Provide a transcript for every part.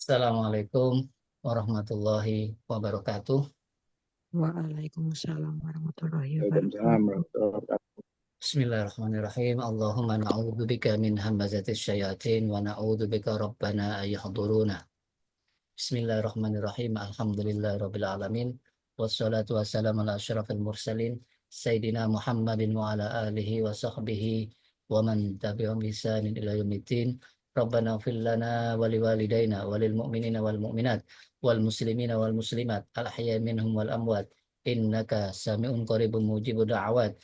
Assalamualaikum warahmatullahi wabarakatuh. Waalaikumsalam warahmatullahi Waalaikumsalam wabarakatuh. warahmatullahi wabarakatuh. Bismillahirrahmanirrahim. Allahumma na'udzubika min hamazatis syayatin wa na'udzubika rabbana ayyuhduruna. Bismillahirrahmanirrahim. Alhamdulillahirabbil alamin. Wassalatu wassalamu ala asyrafil mursalin Sayyidina Muhammadin wa ala alihi wa sahbihi wa man tabi'ahum bi ihsanin ila yaumiddin. Rabbana ighfir lana wa liwalidayna wa lil mu'minina wal mu'minat wal muslimina wal muslimat al ahya'i minhum wal amwat innaka sami'un qaribun mujibud da'awat.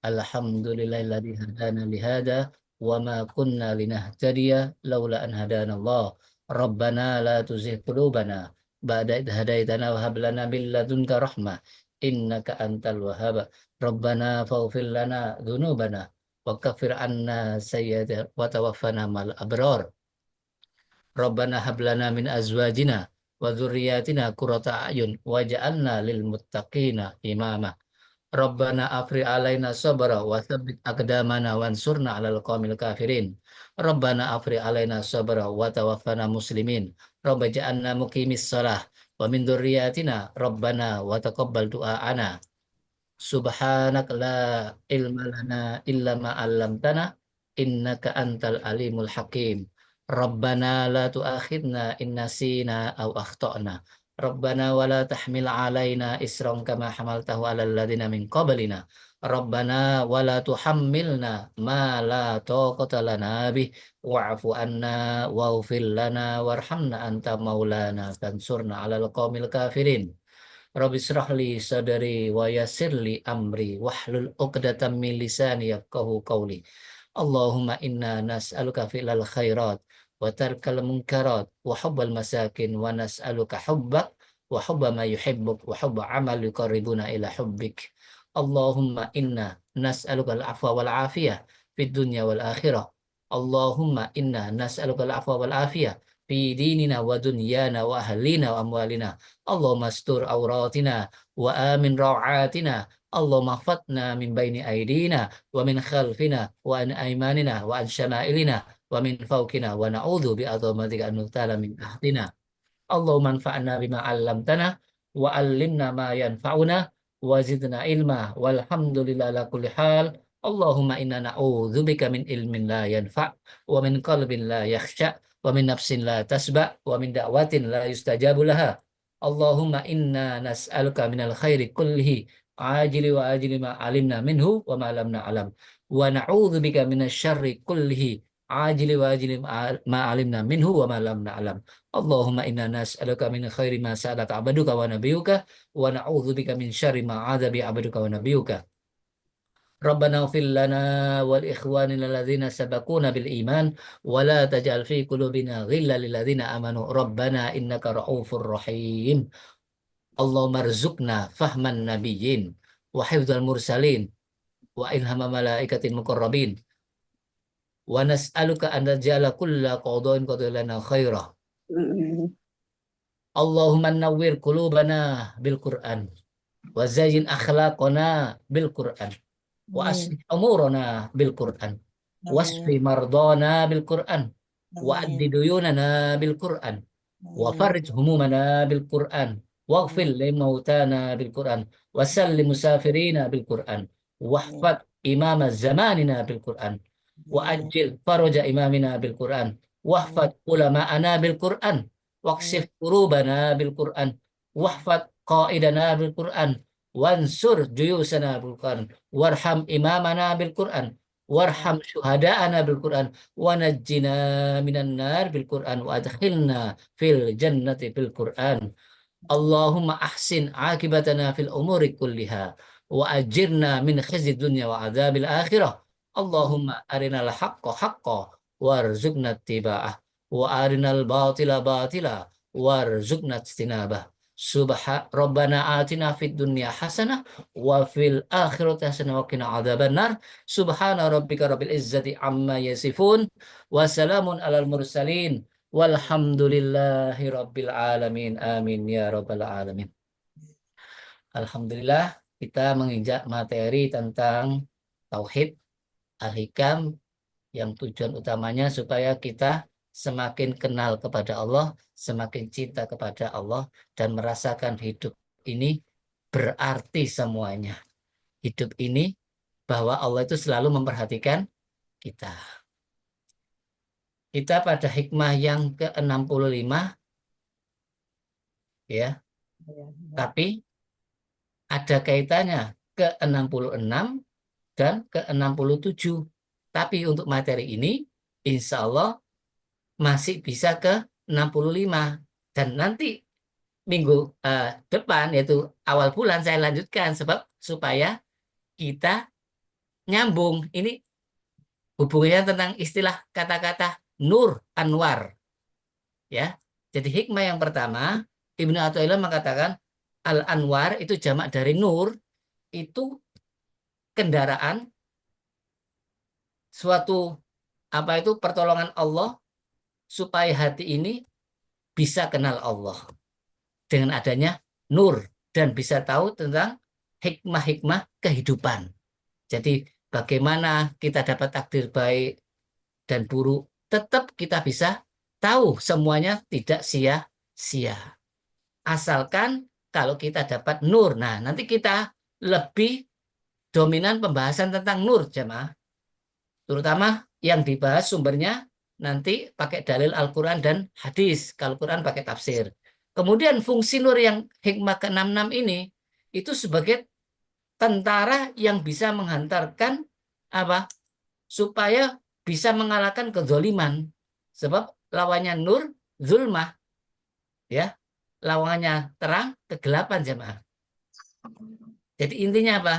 Alhamdulillahilladzi hadana li hada wa ma kunna linahtadiya laula an hadanallah. Rabbana la tuzigh qulubana ba'da idh hadaitana wa hab lana min ladunka rahmah innaka antal wahhab. Rabbana faghfir lana dzunubana wa kaffir anna sayyi'atina wa tawaffana mal abrar. Rabbana hab lana min azwajina wa dzurriyyatina qurrata a'yun waj'alna lil muttaqina imama. Rabbana afri alaina sabra wa tsabbit aqdamana wansurna 'alal qaumil kafirin. Rabbana afri alaina sabra wa tawaffana muslimin. Rabbana ja'alna muqimis shalah wa min dzurriyyatina rabbana wa taqabbal du'aana. Subhanak la ilma lana illa ma 'allamtana innaka antal alimul hakim. Rabbana la tu'akhidna in nasina aw akhtana. Rabbana wa la tahmil 'alaina isran kama hamaltahu 'alal ladzina min qablina. Rabbana wa la tuhammilna ma la taqata lana bih wa'fu anna waghfir lana warhamna anta maulana fansurna 'alal qaumil kafirin. Rabbi israh li sadri wa yassir li amri wahlul 'uqdatam min lisani yafqahu qawli. Allahumma inna nas'aluka fi'lal khairat wa tarkal munkarat wa hubbal masakin wa nas'aluka hubbak wa hubba ma yuhibbuk wa hubba amal yuqarribuna ila hubbik. Allahumma inna nas'aluka al-afwa wal afiyah fid dunya wal akhirah. Allahumma inna nas'aluka al-afwa wal afiyah fi dinina wa dunyana wa ahlina wa amwalina. Allahumma astur auratina wa amin rawatina. Allahumma fatna min baini aidina wa min khalfina wa an aymanina wa an syama'ilina wa min fawqina wa na'udzu bi azamatika an nughtala min tahtina. Allahumma anfa'na bima 'allamtana wa 'allimna ma yanfa'una wa zidna ilma walhamdulillah ala kulli hal. Allahumma inna na'udzubika min ilmin la yanfa' wa min qalbin la yakhsha wa min nafsin la tasba wa min da'watin la yustajabu laha. Allahumma inna nas'aluka minal khairi kullihi ajili wa ajili ma alimna minhu wa ma lam na'lam wa na'udzubika minasy syarri kullihi ajili wa ajili ma alimna minhu wa ma lam na'lam. Allahumma inna nas'aluka min khairi ma sa'alaka abaduka wa nabiyuka wa na'udzubika min syarri ma 'adzabi abaduka wa nabiyuka. Rabbana ighfir lana wal ikhwanina alladzina sabaquna bil iman wa la taj'al fi qulubina ghillan lil ladzina amanu rabbana innaka ra'ufur rahim. Allahumma rzuqna fahman nabiyyin wa hifdzal mursalin wa ilhama malaikatil muqarrabin wa nas'aluka an taj'ala kulla qada'in qada'lana khairah. Allahumma nawwir qulubana bil Qur'an wa zayyin akhlaqana bil Qur'an wa aslih umurana bil Qur'an wasfi mardana bil Qur'an wa addi duyunana bil Qur'an wa farij humumana bil Qur'an waghfir limautana bil Qur'an wa sallim musafirina bil Qur'an wahfad imama zamanina bil Qur'an wa ajil faraja imamina bil Qur'an wahfad ulama'ana bil Qur'an waqsif qurubana bil Qur'an wahfad qaidana bil Qur'an wansur juyusana bil Qur'an warham imamana bil Qur'an warham syuhada'ana bil Qur'an wa najjina minan nar bil Qur'an wa adkhilna fil jannati bil Qur'an. Allahumma ahsin akibatana fil umuri kulliha wa ajirna min khizyid dunya wa adzabil akhirah. Allahumma arinal haqqa haqqa warzuqna ittiba'ah wa arinal batila batila warzuqna ijtinabah. Rabbana atina fid dunya hasanah wa fil akhirati hasanah wa qina adzabannar. Subhana rabbika rabbil izzati amma yasifun wa salamun alal mursalin walhamdulillahi rabbil alamin. Amin ya rabbal alamin. Alhamdulillah, kita menginjak materi tentang tauhid al-hikam yang tujuan utamanya supaya kita semakin kenal kepada Allah, semakin cinta kepada Allah, dan merasakan hidup ini berarti semuanya. Hidup ini bahwa Allah itu selalu memperhatikan kita. Kita pada hikmah yang ke-65 ya, Ya, tapi ada kaitannya ke-66 dan ke-67. Tapi untuk materi ini insya Allah masih bisa ke-65. Dan nanti minggu depan yaitu awal bulan saya lanjutkan sebab supaya kita nyambung. Ini hubungannya tentang istilah kata-kata Nur Anwar ya. Jadi hikmah yang pertama Ibnu Athaillah mengatakan Al Anwar itu jamak dari nur, itu kendaraan suatu apa itu pertolongan Allah supaya hati ini bisa kenal Allah dengan adanya nur dan bisa tahu tentang hikmah-hikmah kehidupan. Jadi bagaimana kita dapat takdir baik dan buruk, tetap kita bisa tahu semuanya tidak sia-sia. Asalkan kalau kita dapat nur. Nah, nanti kita lebih dominan pembahasan tentang nur, jemaah. Terutama yang dibahas sumbernya nanti pakai dalil Al-Quran dan hadis. Kalau Quran pakai tafsir. Kemudian fungsi nur yang hikmah ke-66 ini itu sebagai tentara yang bisa menghantarkan apa? Supaya bisa mengalahkan kezoliman. Sebab lawannya nur, zulmah. Ya, lawannya terang, kegelapan jemaah. Jadi intinya apa?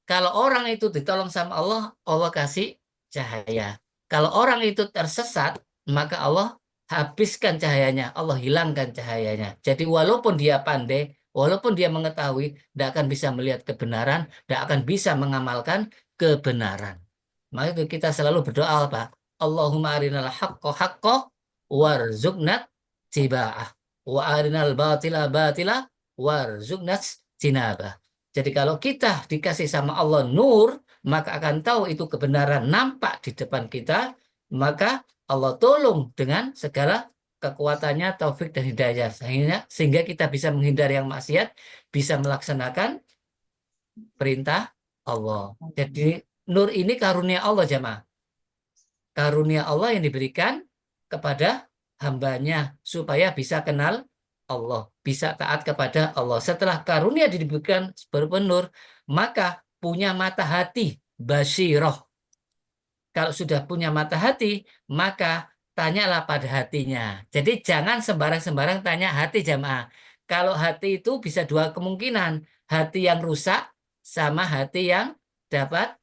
Kalau orang itu ditolong sama Allah, Allah kasih cahaya. Kalau orang itu tersesat, maka Allah habiskan cahayanya, Allah hilangkan cahayanya. Jadi walaupun dia pandai, walaupun dia mengetahui, tidak akan bisa melihat kebenaran, tidak akan bisa mengamalkan kebenaran. Maka itu kita selalu berdoa Pak. Allahumma arinal haqqo haqqo warzuqnat tiba'ah. Wa arinal batila batila warzuqnat jinabah. Jadi kalau kita dikasih sama Allah nur, maka akan tahu itu kebenaran nampak di depan kita, maka Allah tolong dengan segala kekuatannya, taufik dan hidayah. Sehingga kita bisa menghindari yang maksiat, bisa melaksanakan perintah Allah. Jadi nur ini karunia Allah jemaah. Karunia Allah yang diberikan kepada hambanya supaya bisa kenal Allah, bisa taat kepada Allah. Setelah karunia diberikan berupa nur, maka punya mata hati, basiroh. Kalau sudah punya mata hati, maka tanyalah pada hatinya. Jadi jangan sembarang-sembarang tanya hati jamaah. Kalau hati itu bisa dua kemungkinan. Hati yang rusak sama hati yang dapat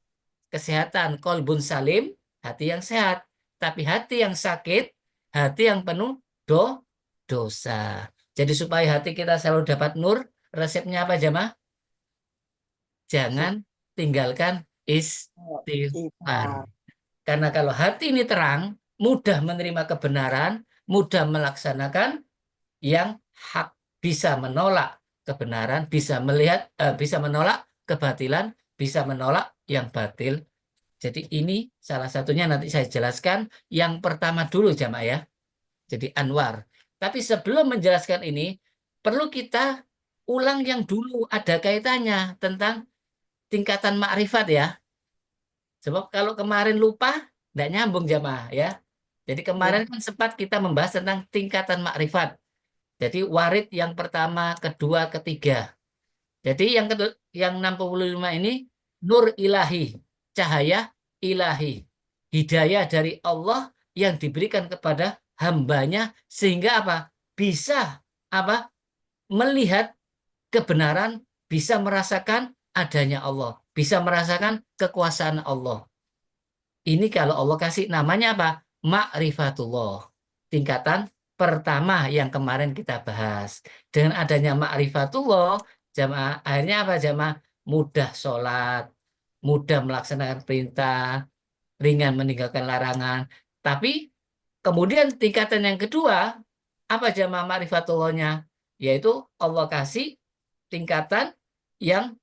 kesehatan. Kolbun salim, hati yang sehat. Tapi hati yang sakit, hati yang penuh dosa. Jadi supaya hati kita selalu dapat nur, resepnya apa jamaah? Jangan tinggalkan istighfar. istighfar. Karena kalau hati ini terang, mudah menerima kebenaran, mudah melaksanakan yang hak, bisa menolak kebenaran, bisa melihat, bisa menolak kebatilan, bisa menolak yang batil. Jadi ini salah satunya nanti saya jelaskan. Yang pertama dulu jamaah ya. Jadi Anwar. Tapi sebelum menjelaskan ini, perlu kita ulang yang dulu ada kaitannya tentang tingkatan makrifat ya. Sebab kalau kemarin lupa, tidak nyambung jamaah ya. Jadi Ya, kemarin kan sempat kita membahas tentang tingkatan makrifat. Jadi warid yang pertama, kedua, ketiga. Jadi yang 65 ini nur ilahi, cahaya ilahi, hidayah dari Allah yang diberikan kepada hambanya sehingga apa? Bisa apa? Melihat kebenaran, bisa merasakan adanya Allah, bisa merasakan kekuasaan Allah. Ini kalau Allah kasih namanya apa? Ma'rifatullah. Tingkatan pertama yang kemarin kita bahas. Dengan adanya ma'rifatullah, jamaah akhirnya apa jamaah? Mudah sholat, mudah melaksanakan perintah, ringan meninggalkan larangan. Tapi kemudian tingkatan yang kedua, apa jamaah ma'rifatullahnya? Yaitu Allah kasih tingkatan yang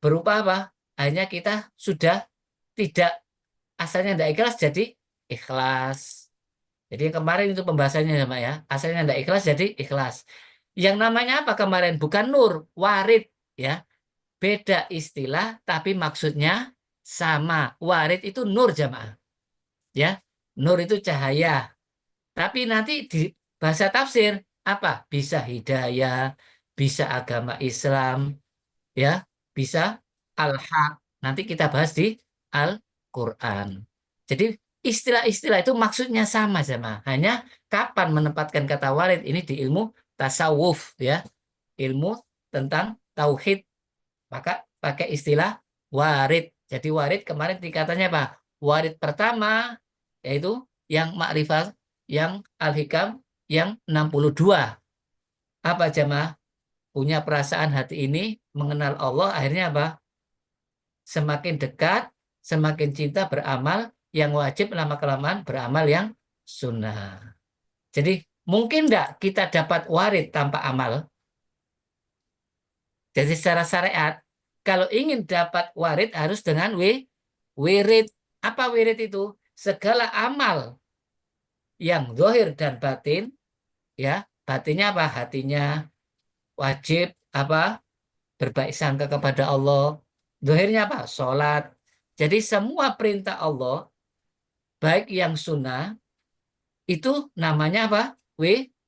berupa apa? Akhirnya kita sudah tidak asalnya tidak ikhlas jadi ikhlas. Jadi yang kemarin itu pembahasannya sama ya. Asalnya tidak ikhlas jadi ikhlas. Yang namanya apa kemarin? Bukan nur, warid ya. Beda istilah tapi maksudnya sama. Warid itu nur jamaah ya. Nur itu cahaya. Tapi nanti di bahasa tafsir apa? Bisa hidayah, bisa agama Islam, ya, bisa al-haq. Nanti kita bahas di Al-Qur'an. Jadi istilah-istilah itu maksudnya sama. Hanya kapan menempatkan kata warid ini di ilmu tasawuf ya, ilmu tentang tauhid, maka pakai istilah warid. Jadi warid kemarin tingkatannya apa? Warid pertama yaitu yang makrifat, yang al-hikam, yang 62. Apa jamaah? Punya perasaan hati ini mengenal Allah akhirnya apa? Semakin dekat, semakin cinta beramal yang wajib lama-kelamaan beramal yang sunnah. Jadi mungkin enggak kita dapat warid tanpa amal? Jadi secara syariat, kalau ingin dapat warid harus dengan wirid. Apa wirid itu? Segala amal yang zahir dan batin, ya, batinnya apa? Hatinya wajib apa? Berbaik sangka kepada Allah. Zahirnya apa? Sholat. Jadi semua perintah Allah, baik yang sunnah, itu namanya apa?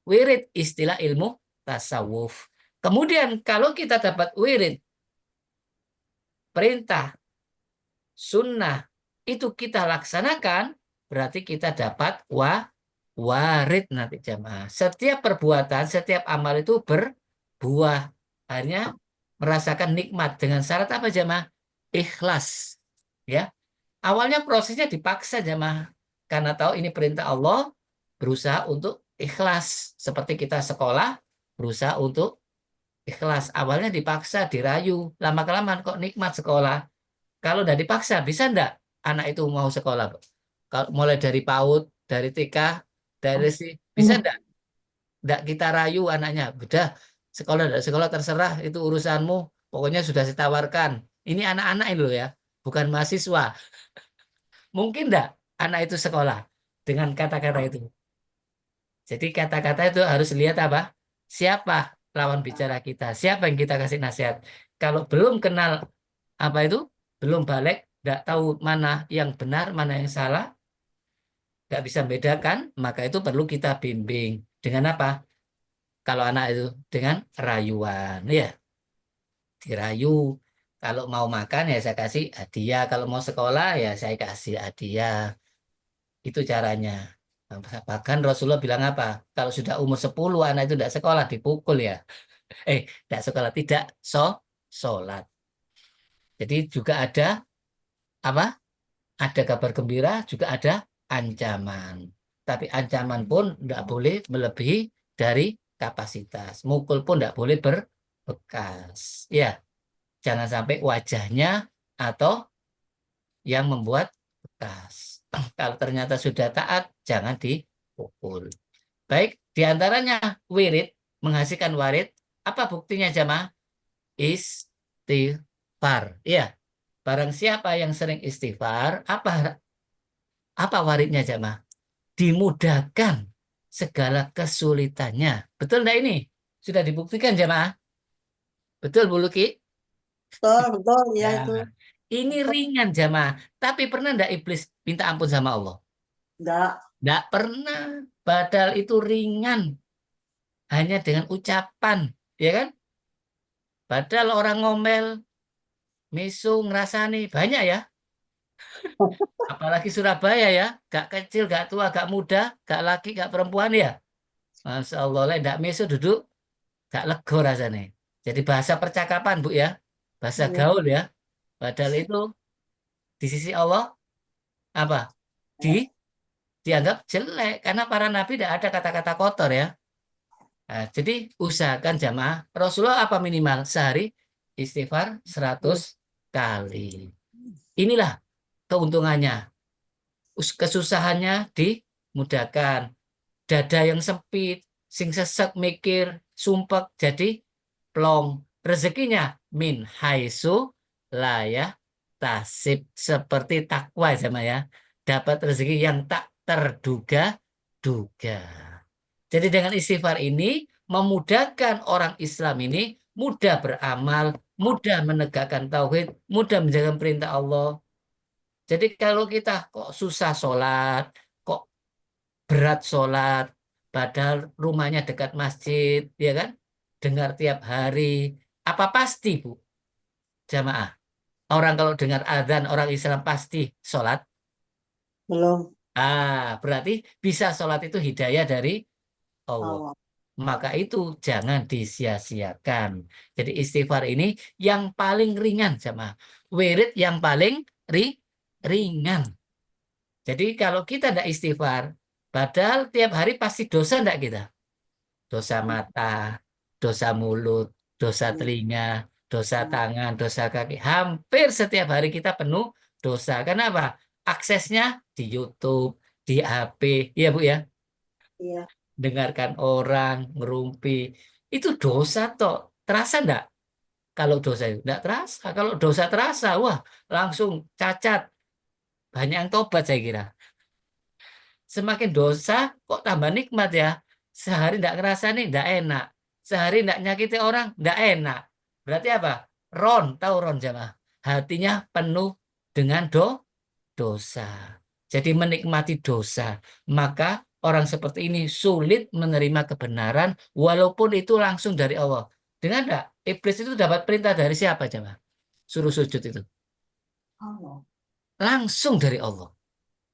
Wirid, istilah ilmu tasawuf. Kemudian kalau kita dapat wirid, perintah, sunnah, itu kita laksanakan, berarti kita dapat warid nanti jamaah. Setiap perbuatan, setiap amal itu berbuah. Akhirnya merasakan nikmat dengan syarat apa jamaah? Ikhlas. Ya, awalnya prosesnya dipaksa jamaah. Karena tahu ini perintah Allah, berusaha untuk ikhlas. Seperti kita sekolah, berusaha untuk ikhlas. Awalnya dipaksa, dirayu. Lama-kelamaan kok nikmat sekolah. Kalau udah dipaksa, bisa enggak anak itu mau sekolah? Kalau mulai dari PAUD, dari TK, dari si, bisa enggak? Enggak kita rayu anaknya. Udah, sekolah enggak sekolah terserah, itu urusanmu. Pokoknya sudah ditawarkan. Ini anak-anak ini loh ya, bukan mahasiswa. Mungkin enggak anak itu sekolah dengan kata-kata itu? Jadi kata-kata itu harus lihat apa? Siapa lawan bicara kita? Siapa yang kita kasih nasihat? Kalau belum kenal apa itu? Belum balik, nggak tahu mana yang benar, mana yang salah, nggak bisa membedakan, maka itu perlu kita bimbing. Dengan apa? Kalau anak itu dengan rayuan, ya dirayu. Kalau mau makan ya saya kasih hadiah. Kalau mau sekolah ya saya kasih hadiah. Itu caranya. Nah, bahkan Rasulullah bilang apa? Kalau sudah umur 10 anak itu tidak sekolah dipukul ya. Tidak sekolah, tidak sholat. Jadi juga ada apa? Ada kabar gembira, juga ada ancaman. Tapi ancaman pun tidak boleh melebihi dari kapasitas. Mukul pun tidak boleh berbekas. Ya, jangan sampai wajahnya atau yang membuat bekas. Kalau ternyata sudah taat, jangan dipukul. Baik, diantaranya wirid, menghasilkan warid. Apa buktinya jamaah? Istighfar. Ya, barang siapa yang sering istighfar, apa waridnya jamaah? Dimudahkan segala kesulitannya. Betul enggak ini? Sudah dibuktikan jamaah? Betul Bu Luki? Betul, betul, ya Ya. itu. Ini ringan jamaah. Tapi pernah enggak iblis minta ampun sama Allah? Enggak. Enggak pernah. Padahal itu ringan. Hanya dengan ucapan. Ya kan? Padahal orang ngomel, misu, ngerasani. Banyak ya. Apalagi Surabaya ya. Gak kecil, gak tua, gak muda, gak laki, gak perempuan ya. Masya Allah. Enggak misu duduk. Gak lego rasanya. Jadi bahasa percakapan Bu ya. Bahasa Iya. gaul ya. Padahal itu di sisi Allah apa? Di dianggap jelek karena para nabi tidak ada kata-kata kotor ya. Nah, jadi usahakan jamaah Rasulullah apa minimal sehari istighfar 100 kali. Inilah keuntungannya. Kesusahannya dimudahkan. Dada yang sempit, sing sesek mikir, sumpek jadi plong. Rezekinya min haisu layah tasib seperti takwa sama ya. Dapat rezeki yang tak terduga duga. Jadi dengan istighfar ini memudahkan orang Islam ini mudah beramal, mudah menegakkan tauhid, mudah menjaga perintah Allah. Jadi kalau kita kok susah sholat, kok berat sholat, padahal rumahnya dekat masjid, ya kan? Dengar tiap hari, apa pasti Bu, jamaah? Orang kalau dengar azan orang Islam pasti sholat. Belum. Berarti bisa sholat itu hidayah dari Allah. Allah. Maka itu jangan disia-siakan. Jadi istighfar ini yang paling ringan sama wirid yang paling ringan. Jadi kalau kita tidak istighfar, padahal tiap hari pasti dosa tidak kita? Dosa mata, dosa mulut, dosa telinga, dosa tangan, dosa kaki. Hampir setiap hari kita penuh dosa. Kenapa? Aksesnya di YouTube, di HP, ya Bu ya. Iya. Dengarkan orang ngerumpi itu dosa toh, terasa enggak kalau dosa itu enggak terasa, kalau dosa terasa wah langsung cacat, banyak yang tobat saya kira. Semakin dosa kok tambah nikmat ya, sehari enggak ngerasa nih enggak enak, sehari enggak nyakiti orang enggak enak, berarti apa? Tahu ron jamaah, hatinya penuh dengan dosa. Jadi menikmati dosa. Maka orang seperti ini sulit menerima kebenaran walaupun itu langsung dari Allah. Dengar enggak? Iblis itu dapat perintah dari siapa coba? Suruh sujud itu. Allah. Langsung dari Allah.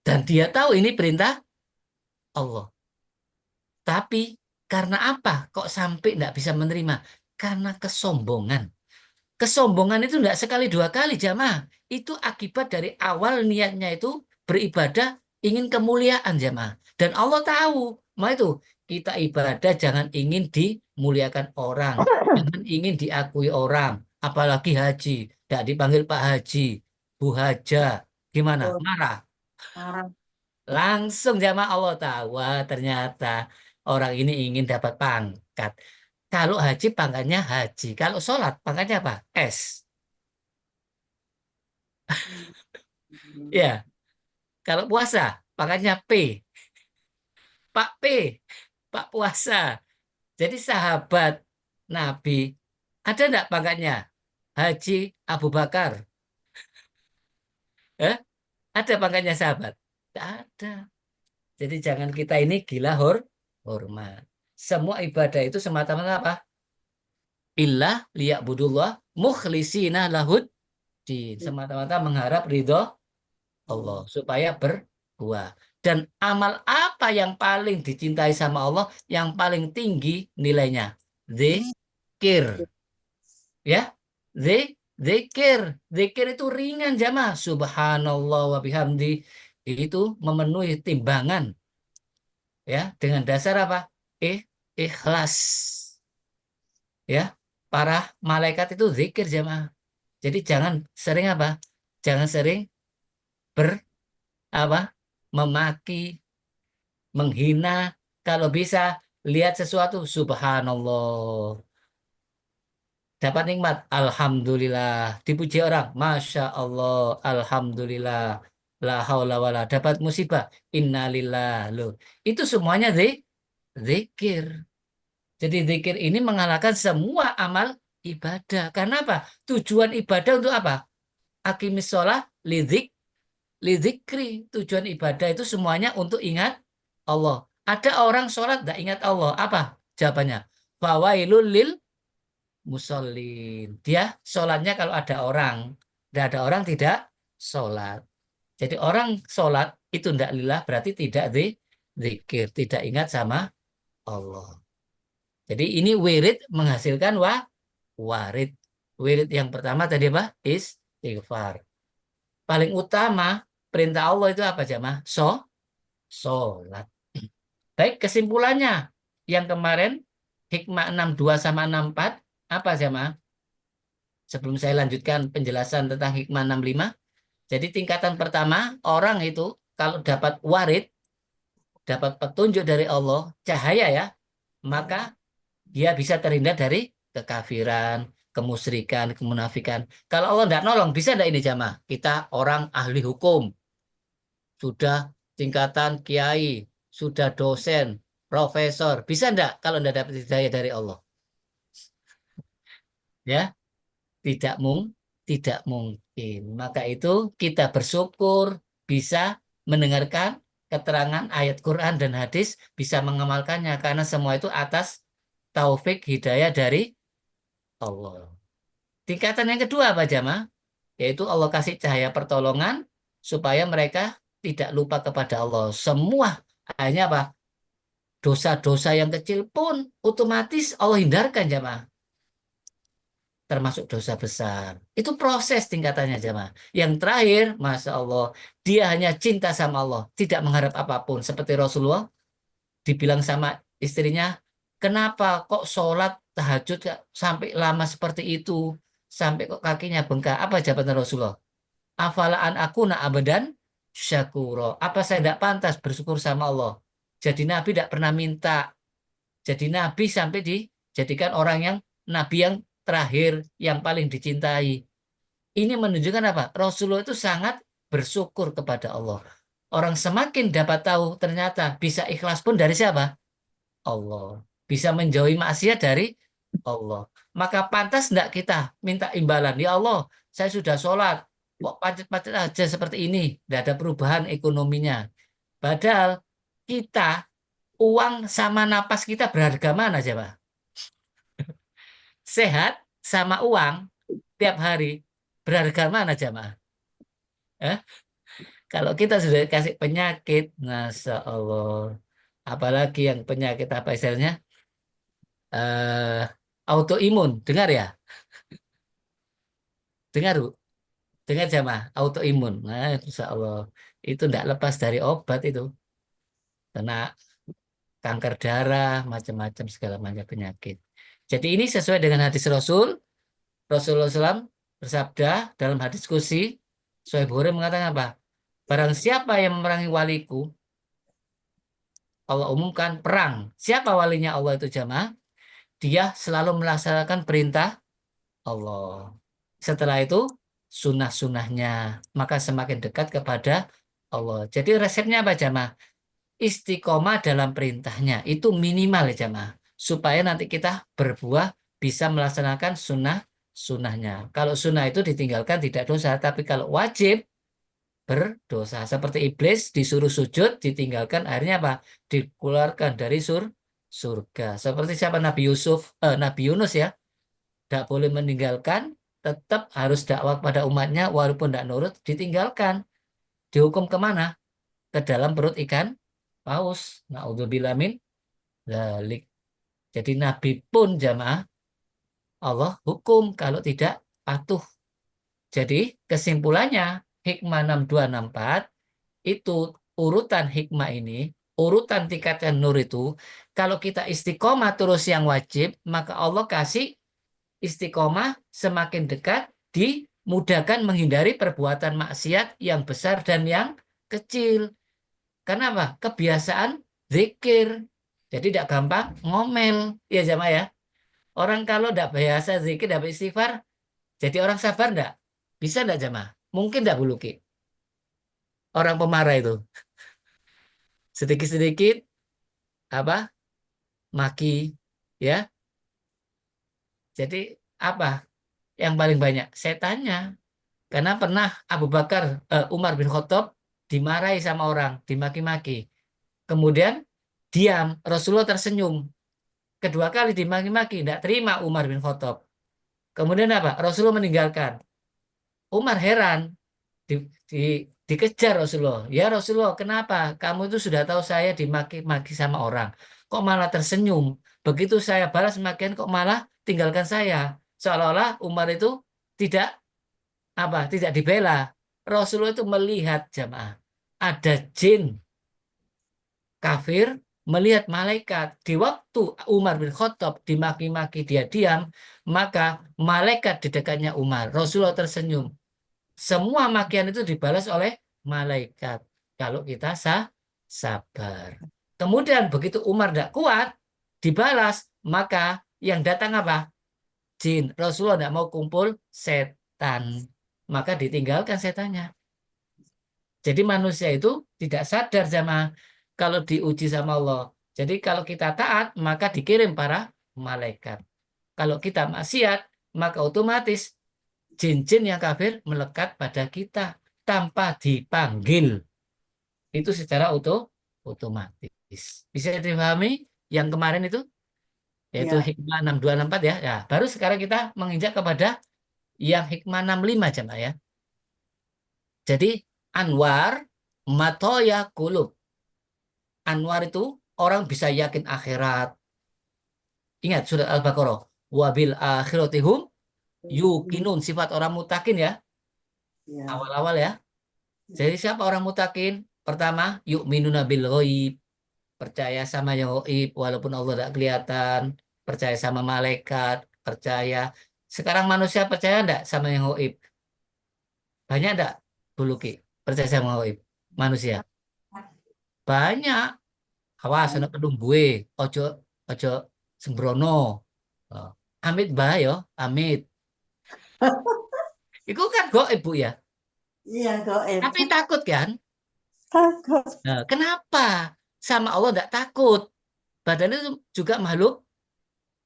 Dan dia tahu ini perintah Allah. Tapi karena apa? Kok sampai enggak bisa menerima? Karena kesombongan. Kesombongan itu enggak sekali dua kali jamaah. Itu akibat dari awal niatnya itu beribadah ingin kemuliaan jamaah. Dan Allah tahu. Mau itu kita ibadah jangan ingin dimuliakan orang. Jangan ingin diakui orang. Apalagi haji. Tidak dipanggil Pak Haji. Bu Haja. Gimana? Betul. Marah. Marah. Langsung jamaah Allah tahu. Wah, ternyata orang ini ingin dapat pangkat. Kalau haji pangkatnya haji. Kalau sholat pangkatnya apa? S. Hmm. Ya, kalau puasa pangkatnya P. Pak P. Pak puasa. Jadi sahabat Nabi ada enggak pangkatnya? Haji Abu Bakar. Eh? Ada pangkatnya sahabat? Tidak ada. Jadi jangan kita ini gila hormat. Semua ibadah itu semata-mata apa? Illah liya'budullah mukhlisina lahud din. Semata-mata mengharap ridho Allah supaya berbuah. Dan amal apa yang paling dicintai sama Allah, yang paling tinggi nilainya? Zikir. Ya, zikir. Zikir itu ringan jamaah. Subhanallah wa bihamdi. Itu memenuhi timbangan. Ya, dengan dasar apa? Ikhlas. Ya, para malaikat itu zikir jamaah. Jadi jangan sering apa? Jangan sering ber apa? Memaki, menghina. Kalau bisa lihat sesuatu, subhanallah. Dapat nikmat, alhamdulillah. Dipuji orang, masya Allah, alhamdulillah. La haula wala. Dapat musibah, innalillah. Loh, itu semuanya zikir. Jadi zikir ini mengalahkan semua amal ibadah. Karena apa? Tujuan ibadah untuk apa? Aqimis sholah lidzikri. Tujuan ibadah itu semuanya untuk ingat Allah. Ada orang sholat tidak ingat Allah. Apa jawabannya? Fawailul lil musallin. Dia sholatnya kalau ada orang. Tidak ada orang tidak sholat. Jadi orang sholat itu tidak lillah berarti tidak zikir. Tidak ingat sama Allah. Jadi ini wirid menghasilkan warid. Wirid yang pertama tadi apa? Istighfar. Paling utama perintah Allah itu apa jamaah? Sholat. Baik, kesimpulannya yang kemarin hikmah 62 sama 64 apa jamaah? Sebelum saya lanjutkan penjelasan tentang hikmah 65. Jadi tingkatan pertama orang itu kalau dapat warid, dapat petunjuk dari Allah, cahaya ya, maka dia bisa terhindar dari kekafiran, kemusyrikan, kemunafikan. Kalau Allah tidak nolong, bisa tidak ini jamaah? Kita orang ahli hukum, sudah tingkatan kiai, sudah dosen, profesor, bisa enggak kalau enggak dapat hidayah dari Allah? Ya, tidak mungkin. Maka itu kita bersyukur bisa mendengarkan keterangan ayat Quran dan hadis, bisa mengamalkannya karena semua itu atas taufik hidayah dari Allah. Tingkatan yang kedua apa jamaah? Yaitu Allah kasih cahaya pertolongan supaya mereka tidak lupa kepada Allah. Semua hanya apa? Dosa-dosa yang kecil pun otomatis Allah hindarkan jamaah. Termasuk dosa besar. Itu proses tingkatannya jamaah. Yang terakhir, Masya Allah, dia hanya cinta sama Allah, tidak mengharap apapun. Seperti Rasulullah dibilang sama istrinya, kenapa kok sholat tahajud sampai lama seperti itu? Sampai kok kakinya bengkak. Apa jawaban Rasulullah? Afalaan aku nak abadan syakuro. Apa saya tidak pantas bersyukur sama Allah? Jadi Nabi tidak pernah minta. Jadi Nabi sampai dijadikan orang yang Nabi yang terakhir, yang paling dicintai. Ini menunjukkan apa? Rasulullah itu sangat bersyukur kepada Allah. Orang semakin dapat tahu ternyata bisa ikhlas pun dari siapa? Allah. Bisa menjauhi maksiat dari Allah. Maka pantas tidak kita minta imbalan. Ya Allah, saya sudah sholat. Kok pacet-pacet aja seperti ini? Tidak ada perubahan ekonominya. Padahal kita, uang sama napas kita berharga mana coba? Sehat sama uang tiap hari berharga mana jamaah? Eh? Kalau kita sudah kasih penyakit, Masya Allah. Apalagi yang penyakit apa istilahnya? Autoimun. Dengar ya? Dengar, Bu? Dengar jamaah, autoimun. Nah, Insya Allah. Itu tidak lepas dari obat itu. Kena kanker darah, macam-macam segala macam penyakit. Jadi ini sesuai dengan hadis Rasul. Rasulullah SAW bersabda dalam hadis kursi, Sahih Bukhari mengatakan apa? Barang siapa yang memerangi waliku, Allah umumkan perang. Siapa walinya Allah itu jamaah? Dia selalu melaksanakan perintah Allah. Setelah itu sunnah-sunnahnya, maka semakin dekat kepada Allah. Jadi resepnya apa jamaah? Istiqomah dalam perintahnya itu minimal ya jamaah. Supaya nanti kita berbuah bisa melaksanakan sunnahnya. Kalau sunnah itu ditinggalkan tidak dosa, tapi kalau wajib berdosa. Seperti iblis disuruh sujud, ditinggalkan, akhirnya apa? Dikeluarkan dari surga. Seperti siapa Nabi Yunus ya, tidak boleh meninggalkan, tetap harus dakwah pada umatnya, walaupun tidak nurut, ditinggalkan. Dihukum kemana? Ke dalam perut ikan paus. Naudzubillah min dzalik. Jadi Nabi pun jamaah Allah hukum kalau tidak patuh. Jadi kesimpulannya hikmah 6264 itu urutan hikmah ini, urutan tingkatan nur itu, kalau kita istiqomah terus yang wajib, maka Allah kasih istiqomah semakin dekat, dimudahkan menghindari perbuatan maksiat yang besar dan yang kecil. Karena apa? Kebiasaan zikir. Jadi tidak gampang ngomel. Ya jamaah ya. Orang kalau tidak biasa zikir, tidak istighfar, jadi orang sabar enggak? Bisa enggak jamaah? Mungkin enggak Bu Luki? Orang pemarah itu. Sedikit-sedikit apa maki ya, jadi apa yang paling banyak setannya, karena pernah Umar bin Khattab dimarahi sama orang, dimaki-maki, kemudian diam, Rasulullah tersenyum, kedua kali dimaki-maki tidak terima Umar bin Khattab, kemudian apa, Rasulullah meninggalkan. Umar heran, di, di, dikejar Rasulullah. Ya Rasulullah, kenapa? Kamu itu sudah tahu saya dimaki-maki sama orang. Kok malah tersenyum? Begitu saya balas makian, kok malah tinggalkan saya. Seolah-olah Umar itu tidak tidak dibela. Rasulullah itu melihat jamaah. Ada jin kafir melihat malaikat. Di waktu Umar bin Khattab dimaki-maki dia diam, maka malaikat di dekatnya Umar. Rasulullah tersenyum. Semua makian itu dibalas oleh malaikat. Kalau kita sabar. Kemudian begitu Umar tidak kuat, dibalas, maka yang datang apa? Jin. Rasulullah tidak mau kumpul setan. Maka ditinggalkan setannya. Jadi manusia itu tidak sadar sama kalau diuji sama Allah. Jadi kalau kita taat, maka dikirim para malaikat. Kalau kita maksiat, maka otomatis jin-jin yang kafir melekat pada kita tanpa dipanggil. Itu secara otomatis. Bisa dipahami yang kemarin itu? Yaitu Ya. hikmah 6264 ya. Ya, baru sekarang kita menginjak kepada yang hikmah 65 jemaah ya. Jadi Anwar matoya kulub. Anwar itu orang bisa yakin akhirat. Ingat surat Al-Baqarah. Wabil akhiratihum yukinun. Sifat orang mutakin ya. Ya. Awal-awal ya. Jadi siapa orang mutakin? Pertama, yu'minuna bil ghaib. Percaya sama yang gaib walaupun Allah tidak kelihatan. Percaya sama malaikat. Percaya. Sekarang manusia percaya enggak sama yang gaib? Banyak enggak? Buluki. Percaya sama gaib. Manusia. Banyak. Awas, ana kedung gue. Ojo, ojo sembrono. Oh. Amit bahaya, amit. Itu kan gaib Bu ya. Iya, goib. Tapi takut kan? Takut. Nah, kenapa? Sama Allah tidak takut. Padahal itu juga makhluk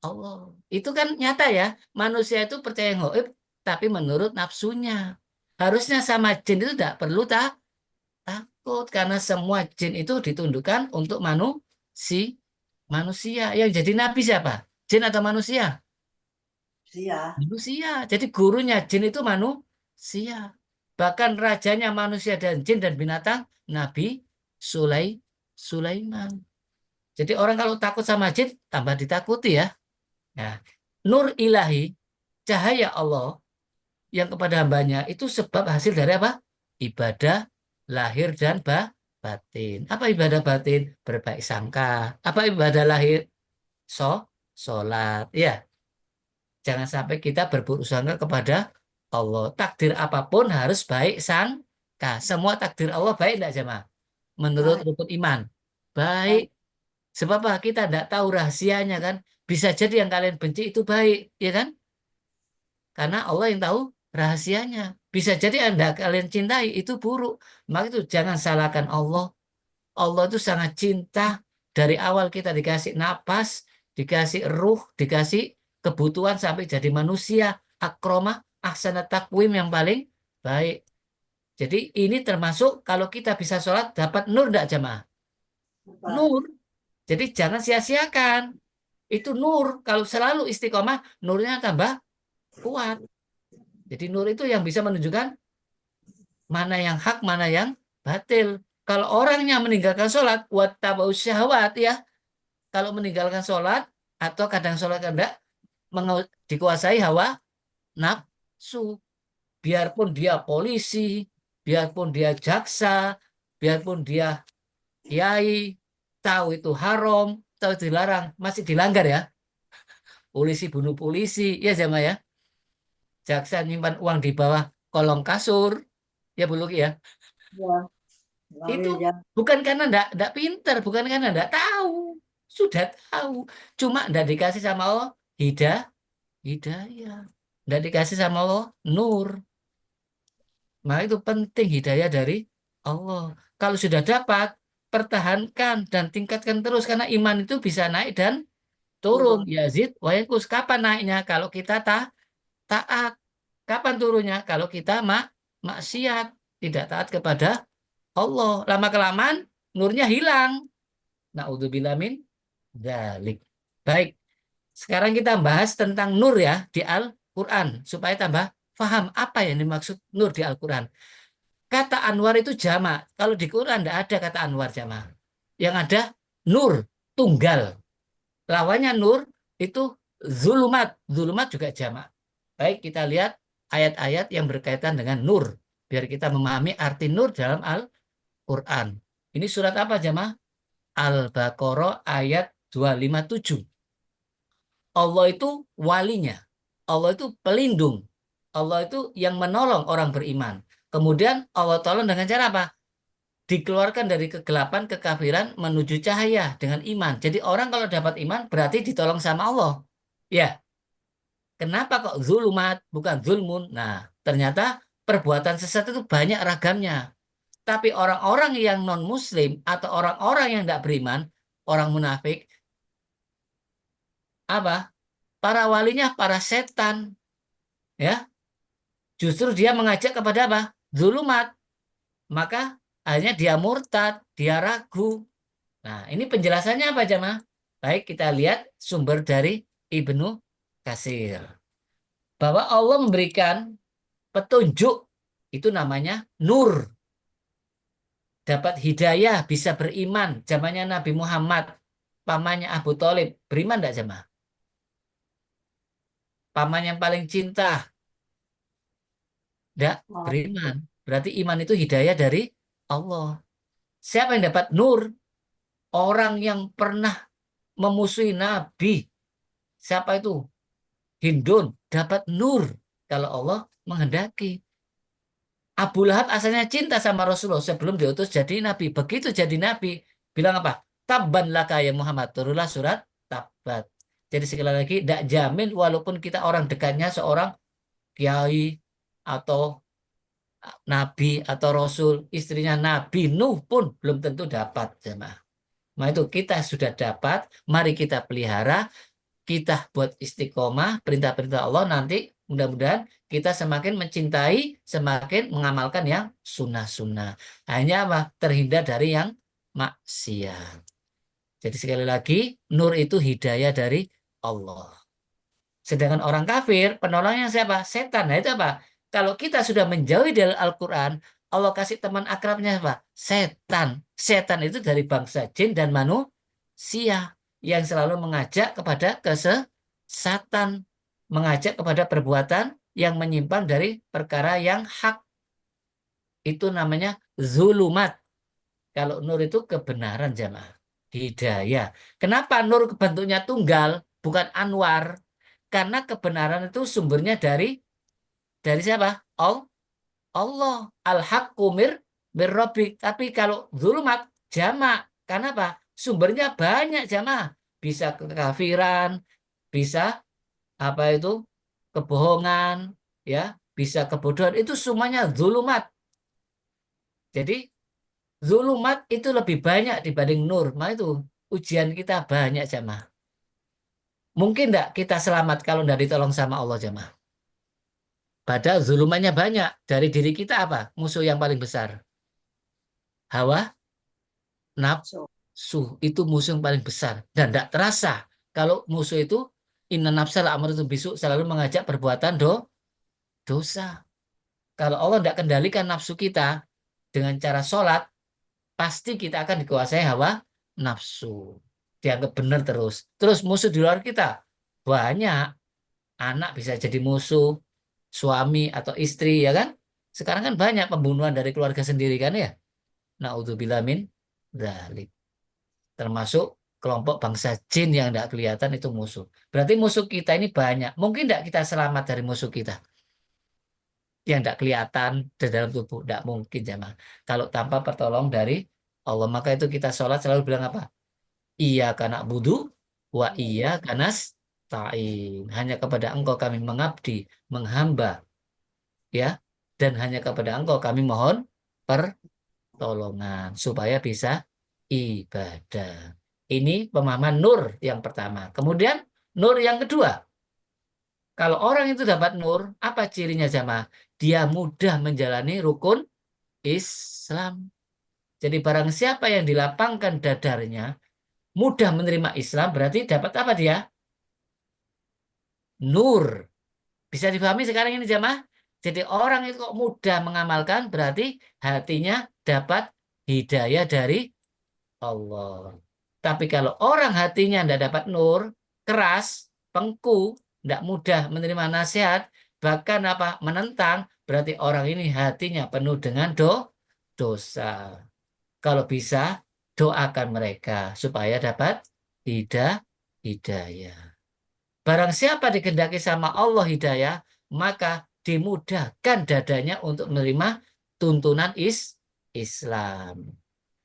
Allah. Itu kan nyata ya. Manusia itu percaya gaib, tapi menurut nafsunya. Harusnya sama jin itu tidak perlu takut. Karena semua jin itu ditundukkan untuk manusia. Yang jadi nabi siapa? Jin atau manusia? Iya. Manusia. Jadi gurunya jin itu manusia. Bahkan rajanya manusia dan jin dan binatang, Nabi Sulaiman. Jadi orang kalau takut sama jin, tambah ditakuti ya. Nah, nur ilahi, cahaya Allah yang kepada hambanya itu sebab hasil dari apa? Ibadah lahir dan batin. Apa ibadah batin? Berbaik sangka. Apa ibadah lahir? So, Sholat. Ya, jangan sampai kita berburuk sangka kepada Allah. Takdir apapun harus baik sangka. Semua takdir Allah baik tidak jemaah? Menurut Baik. rukun iman. Baik. Baik. Sebab apa? Kita tidak tahu rahasianya kan. Bisa jadi yang kalian benci itu baik. Ya kan? Karena Allah yang tahu rahasianya. Bisa jadi Anda kalian cintai itu buruk. Maka itu jangan salahkan Allah. Allah itu sangat cinta. Dari awal kita dikasih napas, dikasih ruh, dikasih kebutuhan sampai jadi manusia. Akromah, ahsana takwim yang paling baik. Jadi ini termasuk kalau kita bisa sholat dapat nur enggak jamaah? Dapat. Nur. Jadi jangan sia-siakan. Itu nur. Kalau selalu istiqomah, nurnya tambah kuat. Jadi nur itu yang bisa menunjukkan mana yang hak, mana yang batil. Kalau orangnya meninggalkan sholat, wattabau syahwat ya. Kalau meninggalkan sholat, atau kadang sholat enggak, dikuasai hawa nafsu. Biarpun dia polisi, biarpun dia jaksa, biarpun dia kiai, tahu itu haram, tahu itu dilarang, masih dilanggar ya. Polisi bunuh polisi, ya sama ya. Jaksa nyimpan uang di bawah kolong kasur, ya Bu Luki ya. Ya. Itu Ngambil jam. bukan karena ndak pinter, bukan karena ndak tahu. Sudah tahu. Cuma ndak dikasih sama Allah hidayah. Ndak dikasih sama Allah nur. Nah, itu penting hidayah dari Allah. Kalau sudah dapat, pertahankan dan tingkatkan terus karena iman itu bisa naik dan turun. Turun. Yazid wa yanqus. Kapan naiknya? Kalau kita taat. Kapan turunnya? Kalau kita maksiat, tidak taat kepada Allah. Lama-kelamaan nurnya hilang. Naudzubillah min dzalik. Baik, sekarang kita bahas tentang nur ya di Al-Qur'an supaya tambah paham apa yang dimaksud nur di Al-Qur'an. Kata Anwar itu jamak. Kalau di Quran tidak ada kata Anwar jamak. Yang ada nur, tunggal. Lawannya nur itu zulumat. Zulumat juga jamak. Baik, kita lihat ayat-ayat yang berkaitan dengan nur. Biar kita memahami arti nur dalam Al-Quran. Ini surat apa jamaah? Al-Baqarah ayat 257. Allah itu walinya. Allah itu pelindung. Allah itu yang menolong orang beriman. Kemudian Allah tolong dengan cara apa? Dikeluarkan dari kegelapan, kekafiran menuju cahaya dengan iman. Jadi orang kalau dapat iman berarti ditolong sama Allah. Ya, kenapa kok zulumat bukan zulmun? Nah, ternyata perbuatan sesat itu banyak ragamnya. Tapi orang-orang yang non-muslim atau orang-orang yang tidak beriman, orang munafik, apa? Para walinya para setan, ya. Justru dia mengajak kepada apa? Zulumat. Maka akhirnya dia murtad, dia ragu. Nah, ini penjelasannya apa, Jamaah? Baik, kita lihat sumber dari Ibnu Katsir. Bahwa Allah memberikan petunjuk, itu namanya nur. Dapat hidayah, bisa beriman. Zamannya Nabi Muhammad, pamannya Abu Thalib, beriman tidak, Jamaah? Paman yang paling cinta, tidak Oh, beriman. Berarti iman itu hidayah dari Allah. Siapa yang dapat nur? Orang yang pernah memusuhi Nabi. Siapa itu? Hindun dapat nur kalau Allah menghendaki. Abu Lahab asalnya cinta sama Rasulullah sebelum diutus jadi nabi. Begitu jadi nabi, bilang apa? Tabban laka ya Muhammad. Turunlah surat Tabat. Jadi sekali lagi, tidak jamin walaupun kita orang dekatnya seorang kiai atau nabi atau rasul, istrinya Nabi Nuh pun belum tentu dapat, jemaah. Nah itu kita sudah dapat, mari kita pelihara, kita buat istiqomah, perintah-perintah Allah, nanti mudah-mudahan kita semakin mencintai, semakin mengamalkan yang sunnah-sunnah. Hanya apa? Terhindar dari yang maksiat. Jadi sekali lagi, nur itu hidayah dari Allah. Sedangkan orang kafir, penolongnya siapa? Setan. Nah itu apa? Kalau kita sudah menjauhi dari Al-Quran, Allah kasih teman akrabnya apa? Setan. Setan itu dari bangsa jin dan manusia yang selalu mengajak kepada kesesatan, mengajak kepada perbuatan yang menyimpang dari perkara yang hak. Itu namanya zulumat. Kalau nur itu kebenaran, jamaah. Hidayah. Kenapa nur bentuknya tunggal, bukan anwar? Karena kebenaran itu sumbernya dari siapa? Allah. Al-haqqu mir rabbik. Tapi kalau zulumat jamak. Karena apa? Sumbernya banyak, jamaah. Bisa kekafiran, bisa apa itu? Kebohongan, ya, bisa kebodohan. Itu semuanya zulumat. Jadi zulumat itu lebih banyak dibanding nur. Nah itu ujian kita banyak, jamaah. Mungkin enggak kita selamat kalau enggak ditolong sama Allah, jamaah? Padahal zulumannya banyak. Dari diri kita apa? Musuh yang paling besar. Hawa, so. nafsu. Itu musuh yang paling besar. Dan tidak terasa. Kalau musuh itu, inna nafsa itu bisu selalu mengajak perbuatan dosa. Kalau Allah tidak kendalikan nafsu kita dengan cara sholat, pasti kita akan dikuasai hawa nafsu. Dianggap benar terus. Terus musuh di luar kita. Banyak. Anak bisa jadi musuh, suami atau istri, ya kan? Sekarang kan banyak pembunuhan dari keluarga sendiri kan ya. Naudzubillah min dzalik. Termasuk kelompok bangsa jin yang tidak kelihatan itu musuh. Berarti musuh kita ini banyak. Mungkin tidak kita selamat dari musuh kita yang tidak kelihatan di dalam tubuh. Tidak mungkin, jemaah. Kalau tanpa pertolongan dari Allah, maka itu kita sholat selalu bilang apa? Iya karena budu, wa iya karena ta'in. Hanya kepada engkau kami mengabdi, menghamba, ya, dan hanya kepada engkau kami mohon pertolongan supaya bisa ibadah. Ini pemahaman nur yang pertama. Kemudian nur yang kedua. Kalau orang itu dapat nur, apa cirinya, jamaah? Dia mudah menjalani rukun Islam. Jadi barang siapa yang dilapangkan dadarnya, mudah menerima Islam, berarti dapat apa dia? Nur. Bisa dipahami sekarang ini, jamaah? Jadi orang itu kok mudah mengamalkan, berarti hatinya dapat hidayah dari Allah. Tapi kalau orang hatinya tidak dapat nur, keras, pengku, tidak mudah menerima nasihat, bahkan apa menentang, berarti orang ini hatinya penuh dengan dosa. Kalau bisa, doakan mereka supaya dapat hidayah. Barang siapa dikehendaki sama Allah hidayah, maka dimudahkan dadanya untuk menerima tuntunan Islam.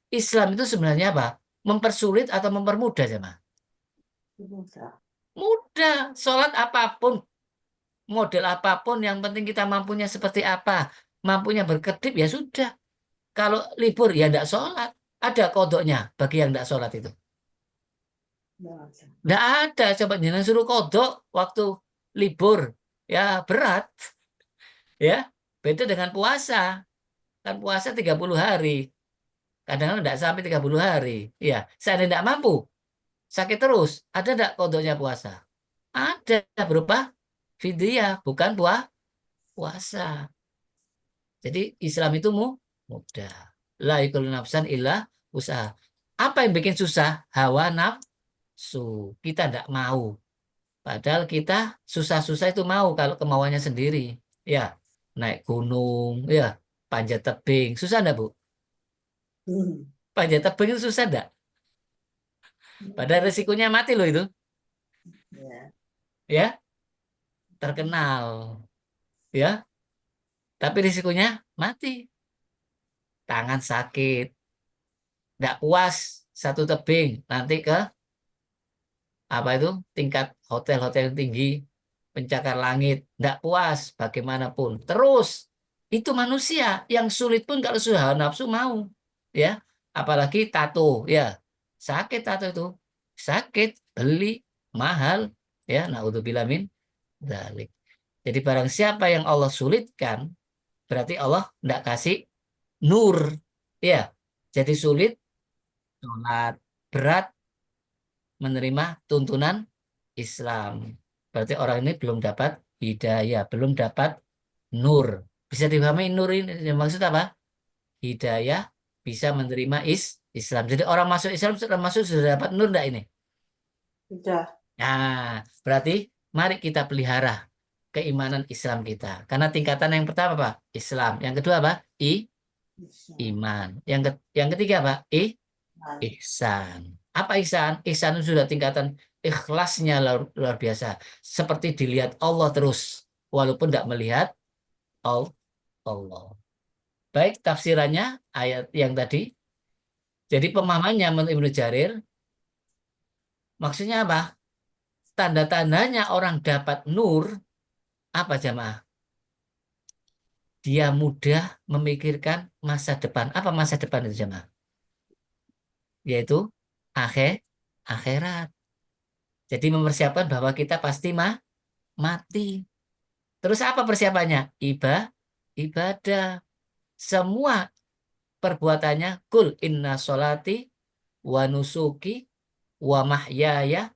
Islam itu sebenarnya apa? Mempersulit atau mempermudah, jemaah? Mudah. Sholat apapun, model apapun, yang penting kita mampunya seperti apa. Mampunya berkedip, ya sudah. Kalau libur ya tidak sholat. Ada kodoknya bagi yang tidak sholat itu. Tidak ada. Coba jangan suruh kodok waktu libur. Ya berat. Ya. Beda dengan puasa. Kan puasa 30 hari. Kadang-kadang tidak sampai 30 hari. Ya. Saya tidak mampu. Sakit terus. Ada tidak kodoknya puasa? Ada berupa fidyah. Bukan puasa. Jadi Islam itu mudah. La yakul nafsan illa usaha. Apa yang bikin susah? Hawa nafsu. Kita tidak mau. Padahal kita susah-susah itu mau kalau kemauannya sendiri. Ya, naik gunung, ya, panjat tebing. Susah enggak, Bu? Panjat tebing itu susah enggak? Padahal resikonya mati loh itu. Ya. Ya, terkenal. Ya, tapi risikonya mati. Tangan sakit. Enggak puas satu tebing. Nanti ke apa itu tingkat hotel-hotel yang tinggi, pencakar langit, tidak puas bagaimanapun. Terus itu manusia yang sulit pun kalau sudah hawa nafsu mau, ya. Apalagi tato, ya sakit tato itu, sakit beli mahal, ya. Naudzubillah min dzalik. Jadi barang siapa yang Allah sulitkan, berarti Allah tidak kasih nur, ya. Jadi sulit sholat, berat menerima tuntunan Islam. Berarti orang ini belum dapat hidayah, belum dapat nur. Bisa dipahami nur ini maksud apa? Hidayah bisa menerima Islam. Jadi orang masuk Islam termasuk sudah dapat nur enggak ini? Sudah. Nah, berarti mari kita pelihara keimanan Islam kita. Karena tingkatan yang pertama apa? Islam. Yang kedua apa? Iman. Yang ketiga apa? Ihsan. Apa ihsan? Ihsan itu sudah tingkatan ikhlasnya luar biasa. Seperti dilihat Allah terus. Walaupun tidak melihat Allah. Baik tafsirannya ayat yang tadi. Jadi pemahamannya menurut Ibnu Jarir. Maksudnya apa? Tanda-tandanya orang dapat nur. Apa jamaah? Dia mudah memikirkan masa depan. Apa masa depan itu jamaah? Yaitu akhirat. Jadi mempersiapkan bahwa kita pasti mati. Terus apa persiapannya? Ibadah. Semua perbuatannya kul inna solati wa nusuki wa mahyaya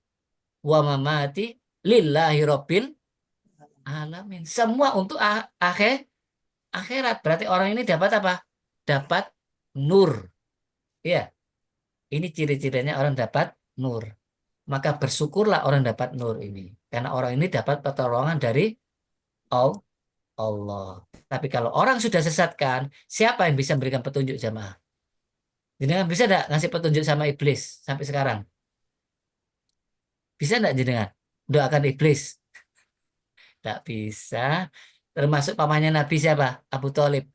wa mamati lillahi rabbil alamin. Semua untuk akhirat. Berarti orang ini dapat apa? Dapat nur. Ya, ini ciri-cirinya orang dapat nur. Maka bersyukurlah orang dapat nur ini. Karena orang ini dapat pertolongan dari Allah. Tapi kalau orang sudah sesatkan, siapa yang bisa memberikan petunjuk jamaah? Jenengan bisa enggak ngasih petunjuk sama iblis sampai sekarang? Bisa enggak jenengan doakan iblis? Tak bisa. Termasuk pamannya Nabi siapa? Abu Thalib.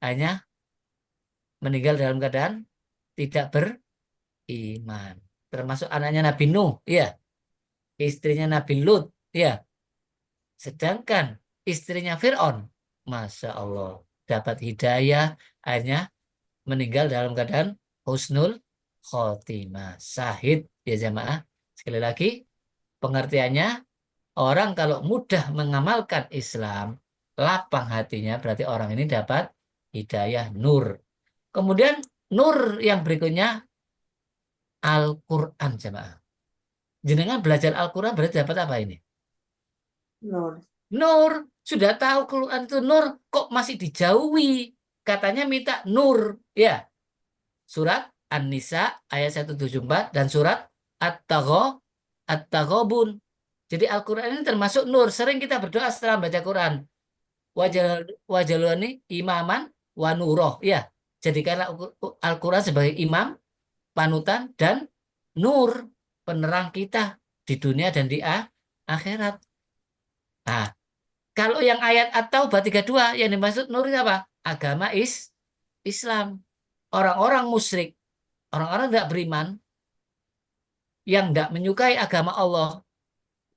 Hanya meninggal dalam keadaan tidak beriman. Termasuk anaknya Nabi Nuh, ya. Istrinya Nabi Lut, ya. Sedangkan istrinya Fir'aun, Masya Allah, dapat hidayah, akhirnya meninggal dalam keadaan husnul khotimah. Syahid, ya jamaah. Sekali lagi, pengertiannya, orang kalau mudah mengamalkan Islam, lapang hatinya, berarti orang ini dapat hidayah nur. Kemudian nur yang berikutnya, Al-Quran jamaah. Jenengan belajar Al-Quran berarti dapat apa ini? Nur. Nur, sudah tahu Quran itu nur, kok masih dijauhi? Katanya minta nur, ya. Surat An-Nisa ayat 174 dan surat At-Taghabun. Jadi Al-Quran ini termasuk nur. Sering kita berdoa setelah baca Quran. Wajalani imaman wa nuroh. Ya, jadikanlah Al-Quran sebagai imam, panutan, dan nur. Penerang kita di dunia dan di akhirat. Nah, kalau yang ayat At-Taubah 32 yang dimaksud nur itu apa? Agama Islam. Orang-orang musyrik, orang-orang tidak beriman, yang tidak menyukai agama Allah,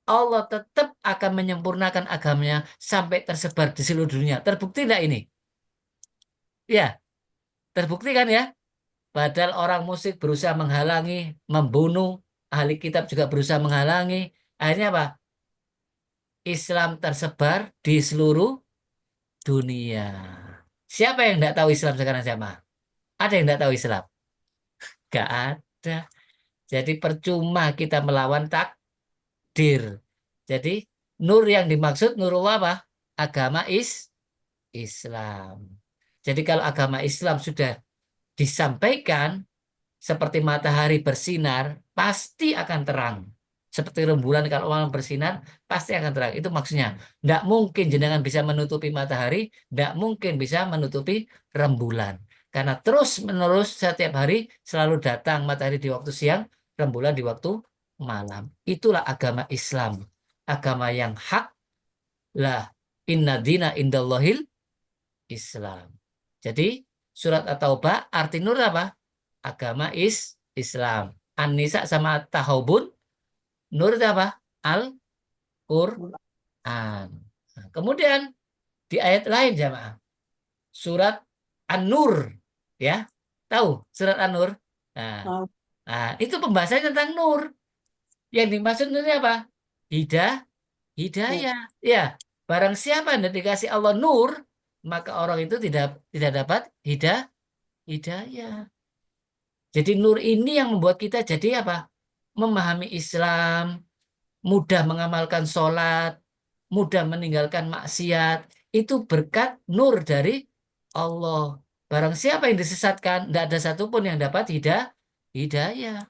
Allah tetap akan menyempurnakan agamanya sampai tersebar di seluruh dunia. Terbukti tidak ini? Ya, Terbukti kan ya? Padahal orang musyrik berusaha menghalangi, membunuh, ahli kitab juga berusaha menghalangi. Akhirnya apa? Islam tersebar di seluruh dunia. Siapa yang tidak tahu Islam sekarang jamaah? Ada yang tidak tahu Islam? Gak ada. Jadi percuma kita melawan takdir. Jadi nur yang dimaksud nurullah apa? Agama Islam. Jadi kalau agama Islam sudah disampaikan seperti matahari bersinar, pasti akan terang. Seperti rembulan kalau malam bersinar, pasti akan terang. Itu maksudnya. Tidak mungkin jenengan bisa menutupi matahari, tidak mungkin bisa menutupi rembulan. Karena terus-menerus setiap hari selalu datang matahari di waktu siang, rembulan di waktu malam. Itulah agama Islam. Agama yang hak lah. Inna dina indallahil Islam. Jadi surat At-Taubah arti nur apa? Agama Islam. An-Nisa sama Tahaubun nur itu apa? Al-Qur'an. Nah, kemudian di ayat lain jamaah surat An-Nur ya. Tahu surat An-Nur? Nah, Oh, itu pembahasannya tentang nur. Yang dimaksud nur apa? Hidayah. Ya, barang siapa yang dikasih Allah nur, maka orang itu tidak dapat hidayah. Jadi nur ini yang membuat kita jadi apa? Memahami Islam, mudah mengamalkan sholat, mudah meninggalkan maksiat. Itu berkat nur dari Allah. Barang siapa yang disesatkan, tidak ada satupun yang dapat hidayah.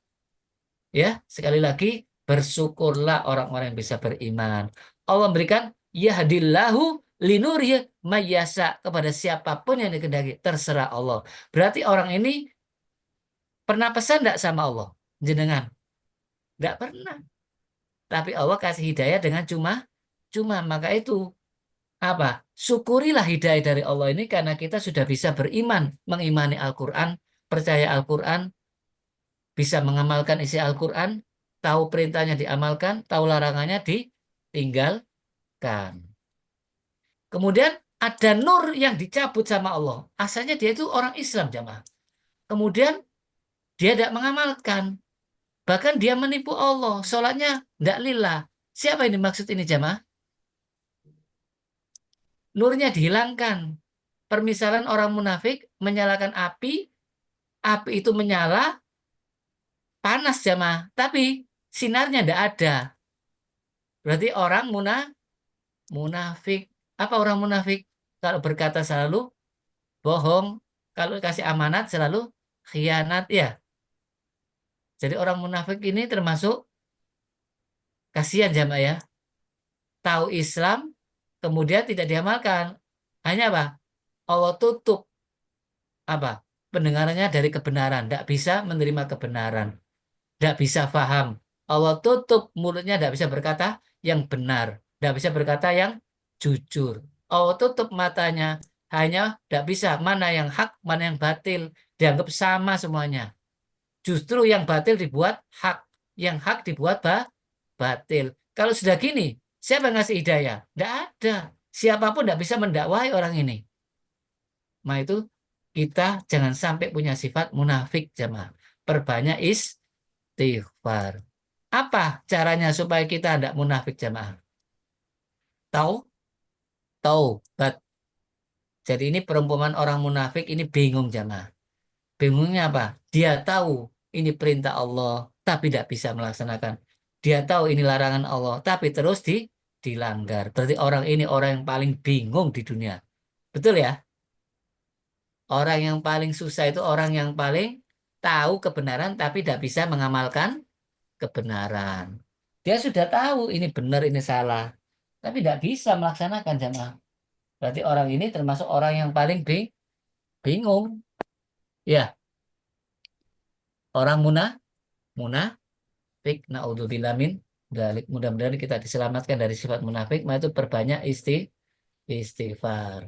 Ya, sekali lagi bersyukurlah orang-orang yang bisa beriman. Allah memberikan yahdillahu linuriyah mayyasa kepada siapapun yang dikehendaki, terserah Allah. Berarti orang ini pernah pesan tidak sama Allah? Jenengan? Tidak pernah. Tapi Allah kasih hidayah dengan cuma maka itu apa? Syukurilah hidayah dari Allah ini karena kita sudah bisa beriman, mengimani Al-Quran, percaya Al-Quran, bisa mengamalkan isi Al-Quran, tahu perintahnya diamalkan, tahu larangannya ditinggalkan. Kemudian ada nur yang dicabut sama Allah. Asalnya dia itu orang Islam jamaah. Kemudian dia tidak mengamalkan. Bahkan dia menipu Allah. Sholatnya tidak lillah. Siapa yang dimaksud ini jamaah? Nurnya dihilangkan. Permisalan orang munafik menyalakan api, api itu menyala, panas jamaah. Tapi sinarnya tidak ada. Berarti orang munafik. Apa orang munafik? Kalau berkata selalu bohong, kalau kasih amanat selalu khianat ya. Jadi orang munafik ini termasuk kasihan jamaah ya. Tahu Islam, kemudian tidak diamalkan. Hanya apa? Allah tutup apa? Pendengarannya dari kebenaran, tidak bisa menerima kebenaran, tidak bisa paham. Allah tutup mulutnya, tidak bisa berkata yang benar, tidak bisa berkata yang jujur. Allah tutup matanya, hanya tidak bisa mana yang hak, mana yang batil, dianggap sama semuanya. Justru yang batil dibuat hak, yang hak dibuat batil. Kalau sudah gini, siapa yang ngasih hidayah? Tidak ada. Siapapun tidak bisa mendakwai orang ini. Nah itu kita jangan sampai punya sifat munafik jemaah. Perbanyak istighfar. Apa caranya supaya kita tidak munafik jemaah? Tahu? Tahu. Jadi ini perumpamaan orang munafik ini bingung jemaah. Bingungnya apa? Dia tahu ini perintah Allah, tapi tidak bisa melaksanakan. Dia tahu ini larangan Allah, tapi terus dilanggar. Berarti orang ini orang yang paling bingung di dunia. Betul ya? Orang yang paling susah itu orang yang paling tahu kebenaran, tapi tidak bisa mengamalkan kebenaran. Dia sudah tahu ini benar, ini salah, tapi tidak bisa melaksanakan jamaah. Berarti orang ini termasuk orang yang paling bingung. Ya, orang munafik. Naudzubillah min dzalik. Mudah-mudahan kita diselamatkan dari sifat munafik. Maka itu perbanyak istighfar.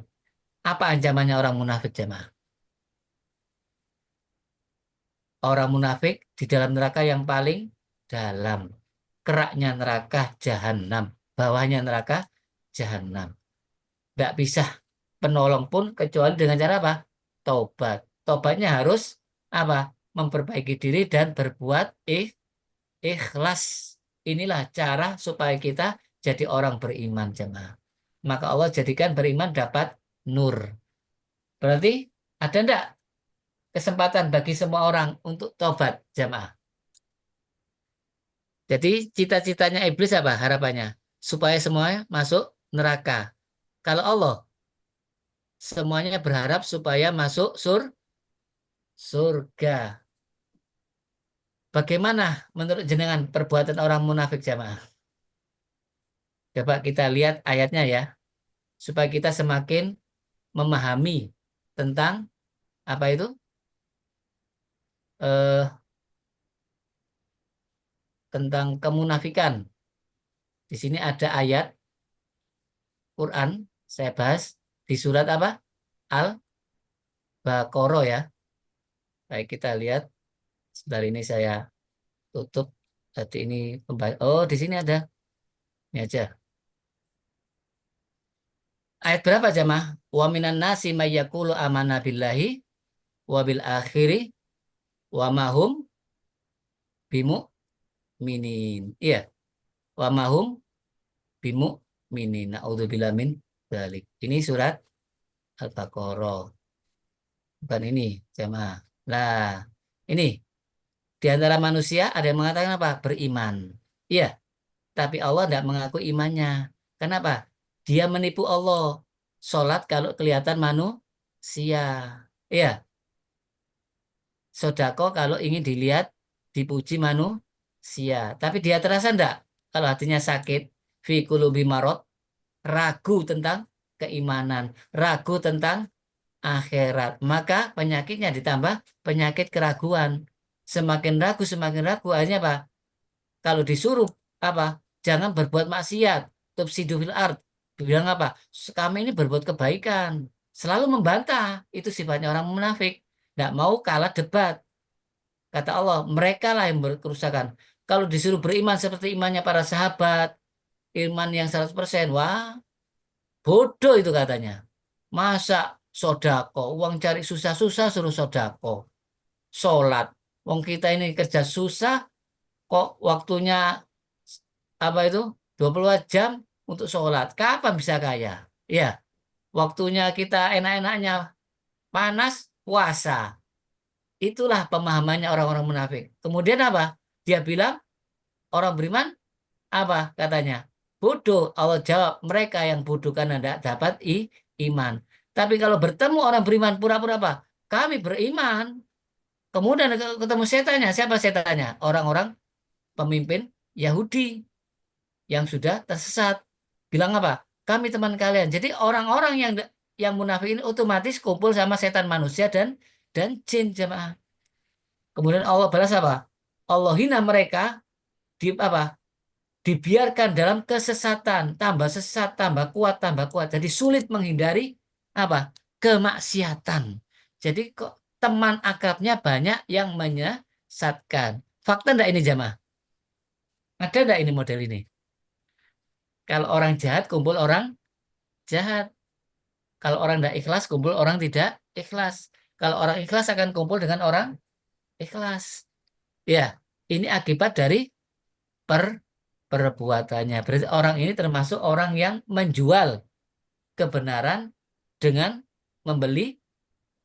Apa ancamannya orang munafik jemaah? Orang munafik di dalam neraka yang paling dalam. Keraknya neraka jahanam. Bawahnya neraka jahanam. Tidak bisa penolong pun kecuali dengan cara apa? Taubat. tobatnya harus apa? Memperbaiki diri dan berbuat ikhlas. Inilah cara supaya kita jadi orang beriman, jemaah. Maka Allah jadikan beriman dapat nur. Berarti ada enggak kesempatan bagi semua orang untuk tobat, jemaah? Jadi cita-citanya iblis apa harapannya? Supaya semuanya masuk neraka. Kalau Allah semuanya berharap supaya masuk surga. Bagaimana menurut jenengan perbuatan orang munafik, jamaah? Coba kita lihat ayatnya ya, supaya kita semakin memahami tentang apa itu eh, tentang kemunafikan. Di sini ada ayat Quran, saya bahas di surat apa? Al-Baqarah ya. Baik, kita lihat. Sebentar ini saya tutup. Tadi ini oh, di sini ada. Ini aja. Ayat berapa, jamaah? Wa minan nasi may yaqulu amanna billahi wa bil akhiri wa mahum bimu'minin. Iya, wa mahum bimu'minin. Naudzubillah min dzalik. Ini surat Al-Baqarah. Bukan ini, jamaah. Nah, ini di antara manusia ada yang mengatakan apa? Beriman. Iya, tapi Allah tidak mengaku imannya. Kenapa? Dia menipu Allah. Sholat kalau kelihatan manusia. Iya, sodako kalau ingin dilihat, dipuji manusia. Tapi dia terasa enggak? Kalau hatinya sakit, fi qulubi marad, ragu tentang keimanan, ragu tentang akhirat. Maka penyakitnya ditambah penyakit keraguan. Semakin ragu, akhirnya apa? Kalau disuruh apa? Jangan berbuat maksiat, tufsidu fil ard. Bilang apa? Kami ini berbuat kebaikan. Selalu membantah. Itu sifatnya orang munafik. Tidak mau kalah debat. Kata Allah, mereka lah yang berkerusakan. Kalau disuruh beriman seperti imannya para sahabat, iman yang 100%, wah, bodoh itu katanya. Masa sodako, uang cari susah-susah suruh sodako. Sholat, wong kita ini kerja susah, kok waktunya apa itu 24 jam untuk sholat. Kapan bisa kaya? Ya, waktunya kita enak-enaknya panas, puasa. Itulah pemahamannya orang-orang munafik. Kemudian apa? Dia bilang orang beriman apa katanya? Bodoh. Allah jawab mereka yang bodoh karena tidak dapat iman. Tapi kalau bertemu orang beriman pura-pura apa? Kami beriman. Kemudian ketemu setannya. Siapa setannya? Orang-orang pemimpin Yahudi yang sudah tersesat. Bilang apa? Kami teman kalian. Jadi orang-orang yang munafik ini otomatis kumpul sama setan manusia dan jin, jemaah. Kemudian Allah balas apa? Allah hina mereka di apa? Dibiarkan dalam kesesatan, tambah sesat, tambah kuat, tambah kuat. Jadi sulit menghindari apa? Kemaksiatan. Jadi kok teman akrabnya banyak yang menyesatkan. Fakta enggak ini, jamaah? Ada enggak ini model ini? Kalau orang jahat kumpul orang jahat. Kalau orang tidak ikhlas kumpul orang tidak ikhlas. Kalau orang ikhlas akan kumpul dengan orang ikhlas. Ya, ini akibat dari perbuatannya. Berarti orang ini termasuk orang yang menjual kebenaran dengan membeli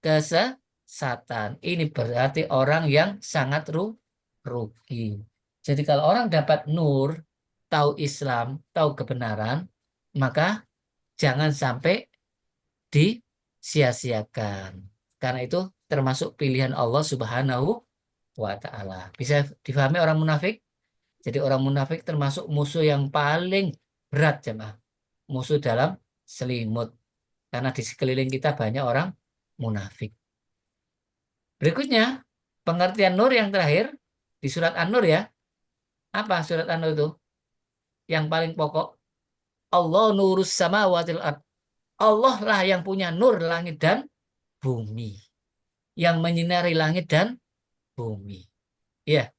kesesatan. Ini berarti orang yang sangat rugi. Jadi kalau orang dapat nur, tahu Islam, tahu kebenaran, maka jangan sampai disia-siakan. Karena itu termasuk pilihan Allah Subhanahu wa Ta'ala. Bisa difahami orang munafik? Jadi orang munafik termasuk musuh yang paling berat, jemaah. Musuh dalam selimut. Karena di sekeliling kita banyak orang munafik. Berikutnya, pengertian nur yang terakhir di surat An-Nur ya. Apa surat An-Nur itu? Yang paling pokok. Allah nurus samawatil ard. Allah lah yang punya nur langit dan bumi. Yang menyinari langit dan bumi. Ya,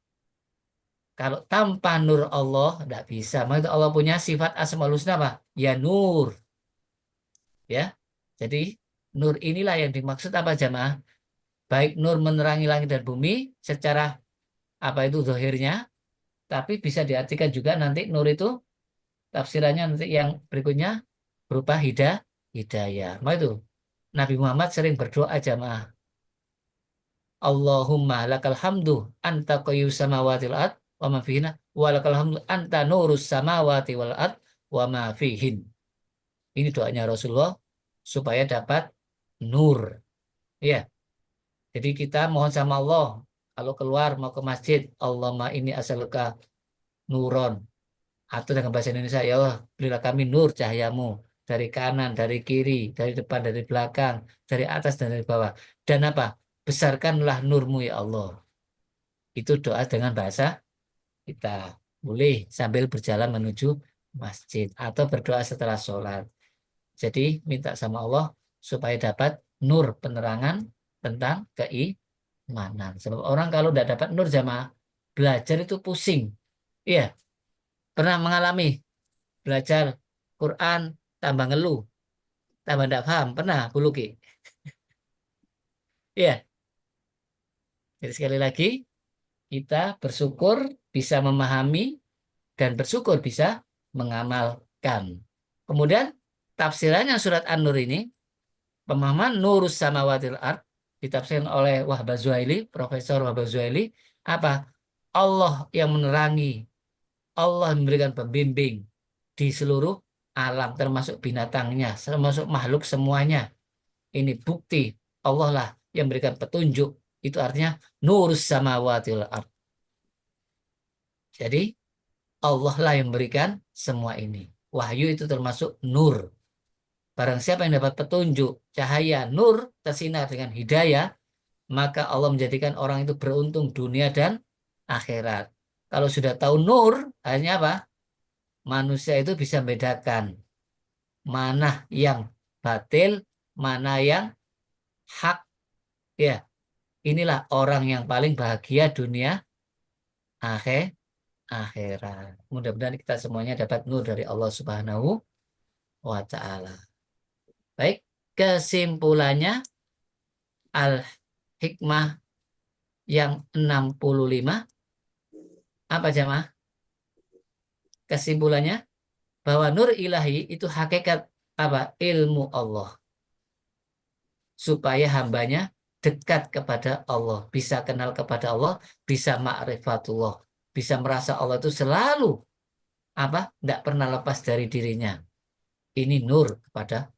kalau tanpa nur Allah tidak bisa. Maka Allah punya sifat Asmaul Husna apa? Ya nur. Ya. Jadi nur inilah yang dimaksud apa, jamaah? baik nur menerangi langit dan bumi secara apa itu zahirnya, tapi bisa diartikan juga nanti nur itu tafsirannya nanti yang berikutnya berupa hidayah. Maka itu Nabi Muhammad sering berdoa jamaah. Allahumma lakal hamdu anta qayyus samawati wal ard wa ma fihinna wa lakal hamdu anta nurus samawati wal ard wa ma fihin. Ini doanya Rasulullah supaya dapat nur. Ya, jadi kita mohon sama Allah kalau keluar mau ke masjid, Allahumma ini asaluka nuron, atau dengan bahasa Indonesia, ya Allah berilah kami nur cahayamu dari kanan, dari kiri, dari depan, dari belakang, dari atas dan dari bawah. Dan apa? Besarkanlah nurmu ya Allah. Itu doa dengan bahasa kita. Boleh sambil berjalan menuju masjid atau berdoa setelah sholat. Jadi minta sama Allah supaya dapat nur penerangan tentang keimanan. Sebab orang kalau tidak dapat nur jamaah, belajar itu pusing. Iya, pernah mengalami belajar Quran tambah ngeluh, tambah tidak paham. Pernah, Bu Luki? Iya, jadi sekali lagi kita bersyukur bisa memahami dan bersyukur bisa mengamalkan. Kemudian tafsirannya surat An-Nur ini, pemahaman Nurus Samawatil Ard ditafsirkan oleh Wahbah Zuhaili, Profesor Wahbah Zuhaili, apa? Allah yang menerangi, Allah yang memberikan pembimbing di seluruh alam, termasuk binatangnya, termasuk makhluk semuanya. Ini bukti Allah lah yang memberikan petunjuk. Itu artinya Nurus Samawatil Ard. Jadi Allah lah yang memberikan semua ini. Wahyu itu termasuk nur. Barang siapa yang dapat petunjuk, cahaya, nur, tersinar dengan hidayah, maka Allah menjadikan orang itu beruntung dunia dan akhirat. Kalau sudah tahu nur, akhirnya apa? Manusia itu bisa membedakan mana yang batil, mana yang hak. Ya, inilah orang yang paling bahagia dunia akhir akhirat. Mudah-mudahan kita semuanya dapat nur dari Allah Subhanahu wa taala. Baik, kesimpulannya Al-Hikmah yang 65 apa jamaah? Kesimpulannya bahwa nur ilahi itu hakikat apa? Ilmu Allah. Supaya hambanya dekat kepada Allah, bisa kenal kepada Allah, bisa ma'rifatullah, bisa merasa Allah itu selalu apa? Tidak pernah lepas dari dirinya. Ini nur kepada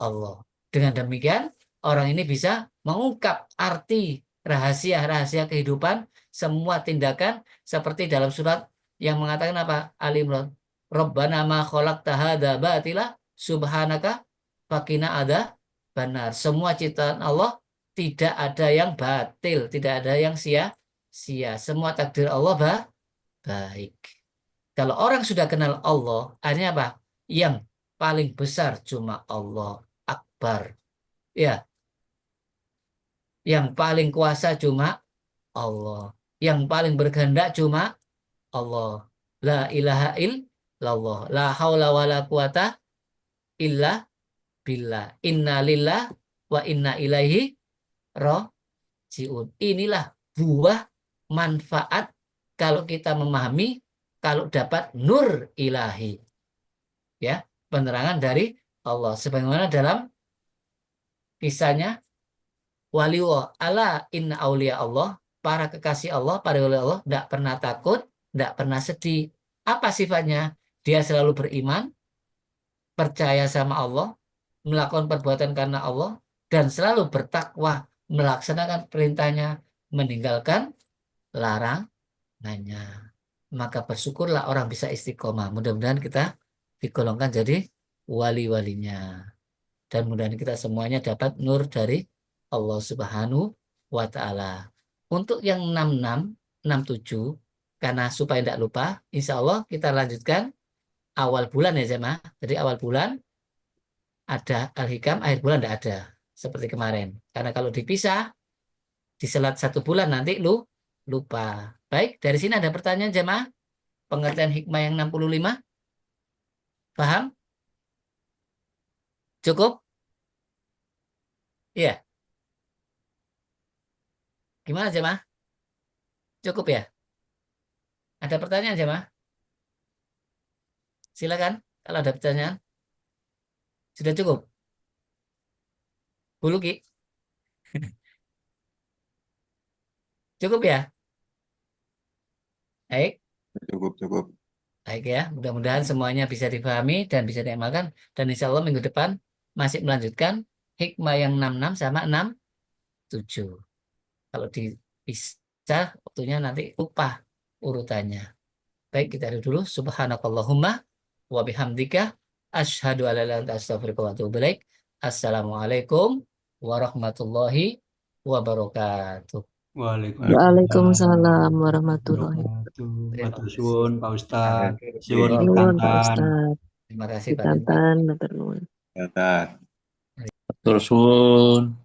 Allah. Dengan demikian, orang ini bisa mengungkap arti rahasia-rahasia kehidupan, semua tindakan seperti dalam surat yang mengatakan apa? Al-Imran. Rabbana ma khalaqta hadza batila subhanaka faqina ada benar. Semua ciptaan Allah tidak ada yang batil, tidak ada yang sia-sia. Semua takdir Allah baik. Kalau orang sudah kenal Allah, artinya apa? Yang paling besar cuma Allah Akbar. Ya, yang paling kuasa cuma Allah. Yang paling berkehendak cuma Allah. La ilaha illallah. La haula wa la quwata illa billah. Inna lillah wa inna ilaihi rajiun. Inilah buah manfaat kalau kita memahami, kalau dapat nur ilahi. Ya, penerangan dari Allah. Sebagaimana dalam kisahnya waliullah ala inna aulia Allah, para kekasih Allah, para wali Allah tidak pernah takut, tidak pernah sedih. Apa sifatnya? Dia selalu beriman, percaya sama Allah, melakukan perbuatan karena Allah, dan selalu bertakwa, melaksanakan perintahnya, meninggalkan larangannya. Maka bersyukurlah orang bisa istiqomah. Mudah-mudahan kita digolongkan jadi wali-walinya. Dan mudah-mudahan kita semuanya dapat nur dari Allah Subhanahu wa taala. Untuk yang 66, 67, karena supaya tidak lupa, insya Allah kita lanjutkan awal bulan ya jemaah. Jadi awal bulan ada Al-Hikam, akhir bulan tidak ada seperti kemarin. Karena kalau dipisah diselat satu bulan nanti lupa. Baik, dari sini ada pertanyaan jemaah. Pengertian hikmah yang 65? Paham? Cukup? Iya. Gimana Jemaah? Cukup ya? Ada pertanyaan Jemaah? Silakan kalau ada pertanyaan. Sudah cukup? Bu Luki? Cukup ya? Baik. Cukup. Baik ya, mudah-mudahan semuanya bisa dipahami dan bisa diamalkan. Dan insya Allah minggu depan masih melanjutkan hikmah yang 66 sama 67. Kalau dipisah, waktunya nanti lupa urutannya. Baik, kita dulu. Subhanakallahumma wa bihamdika asyhadu an la ilaha illa anta astaghfiruka wa atubu ilaik. Assalamualaikum warahmatullahi wabarakatuh. Waalaikumsalam warahmatullahi Terima wabarakatuh. kasih. Matur suwun Pak Ustadz. Oke. Suwun Nuwun, Pak Pak Tantan. Ustadz. Terima kasih Pak Dinta. Pikantan, matur nuwun. Catat. Terus, Sun.